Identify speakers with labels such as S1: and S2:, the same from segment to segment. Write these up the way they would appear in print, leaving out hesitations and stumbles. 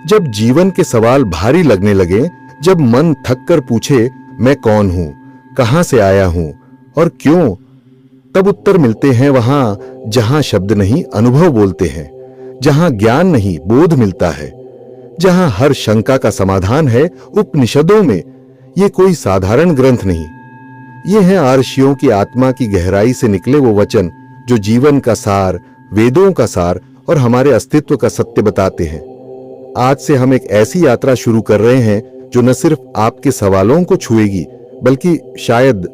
S1: जब जीवन के सवाल भारी लगने लगे, जब मन थक कर पूछे मैं कौन हूं, कहां से आया हूं और क्यों, तब उत्तर मिलते हैं वहां जहां शब्द नहीं अनुभव बोलते हैं, जहां ज्ञान नहीं बोध मिलता है, जहां हर शंका का समाधान है उपनिषदों में। ये कोई साधारण ग्रंथ नहीं, ये है आर्षियों की आत्मा की गहराई से निकले वो वचन जो जीवन का सार, वेदों का सार और हमारे अस्तित्व का सत्य बताते हैं। आज से हम एक ऐसी यात्रा शुरू कर रहे हैं जो न सिर्फ आपके सवालों को छुएगी बल्कि शायद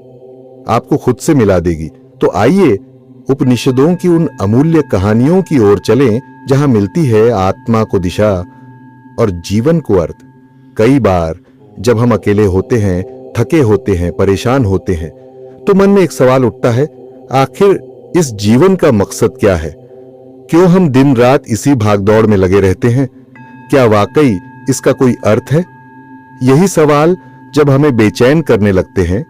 S1: आपको खुद से मिला देगी। तो आइए उपनिषदों की उन अमूल्य कहानियों की ओर चलें जहां मिलती है आत्मा को दिशा और जीवन को अर्थ। कई बार जब हम अकेले होते हैं, थके होते हैं, परेशान होते हैं, तो मन में एक सवाल उठता है, आखिर इस जीवन का मकसद क्या है? क्यों हम दिन रात इसी भागदौड़ में लगे रहते हैं? क्या वाकई इसका कोई अर्थ है? यही सवाल जब हमें बेचैन करने लगते हैं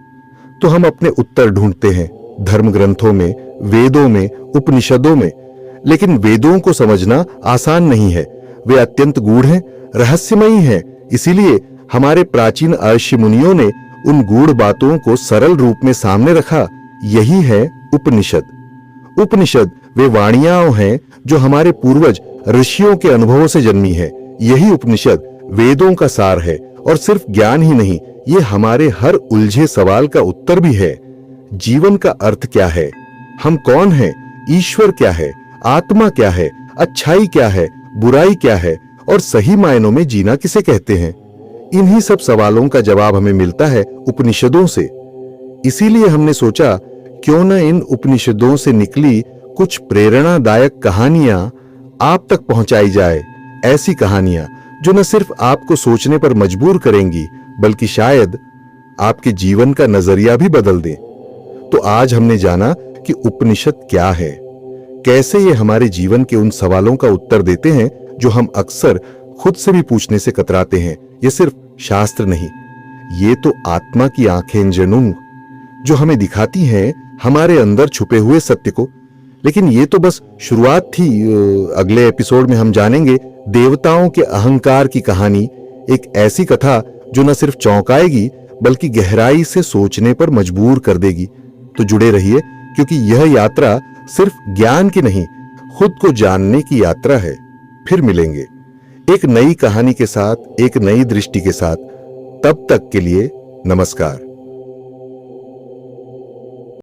S1: तो हम अपने उत्तर ढूंढते हैं धर्म ग्रंथों में, वेदों में, उपनिषदों में। लेकिन वेदों को समझना आसान नहीं है, वे अत्यंत गूढ़ हैं, रहस्यमयी हैं। इसीलिए हमारे प्राचीन ऋषि मुनियों ने उन गूढ़ बातों को सरल रूप में सामने रखा। यही है उपनिषद। उपनिषद वे वाणियां हैं जो हमारे पूर्वज ऋषियों के अनुभवों से जन्मी है। यही उपनिषद वेदों का सार है और सिर्फ ज्ञान ही नहीं, ये हमारे हर उलझे सवाल का उत्तर भी है। जीवन का अर्थ क्या है? हम कौन हैं? ईश्वर क्या है? आत्मा क्या है? अच्छाई क्या है? बुराई क्या है? और सही मायनों में जीना किसे कहते हैं? इन्हीं सब सवालों का जवाब हमें मिलता है उपनिषदों से। इसीलिए हमने सोचा क्यों न इन उपनिषदों से निकली कुछ प्रेरणादायक कहानियां आप तक पहुंचाई जाए। ऐसी कहानियां जो न सिर्फ आपको सोचने पर मजबूर करेंगी बल्कि शायद आपके जीवन का नजरिया भी बदल दें। तो आज हमने जाना कि उपनिषद क्या है, कैसे ये हमारे जीवन के उन सवालों का उत्तर देते हैं जो हम अक्सर खुद से भी पूछने से कतराते हैं। ये सिर्फ शास्त्र नहीं, ये तो आत्मा की आंखें जनू जो हमें दिखाती हैं हमारे अंदर छुपे हुए सत्य को। लेकिन ये तो बस शुरुआत थी। अगले एपिसोड में हम जानेंगे देवताओं के अहंकार की कहानी, एक ऐसी कथा जो न सिर्फ चौंकाएगी बल्कि गहराई से सोचने पर मजबूर कर देगी। तो जुड़े रहिए, क्योंकि यह यात्रा सिर्फ ज्ञान की नहीं, खुद को जानने की यात्रा है। फिर मिलेंगे एक नई कहानी के साथ, एक नई दृष्टि के साथ। तब तक के लिए नमस्कार।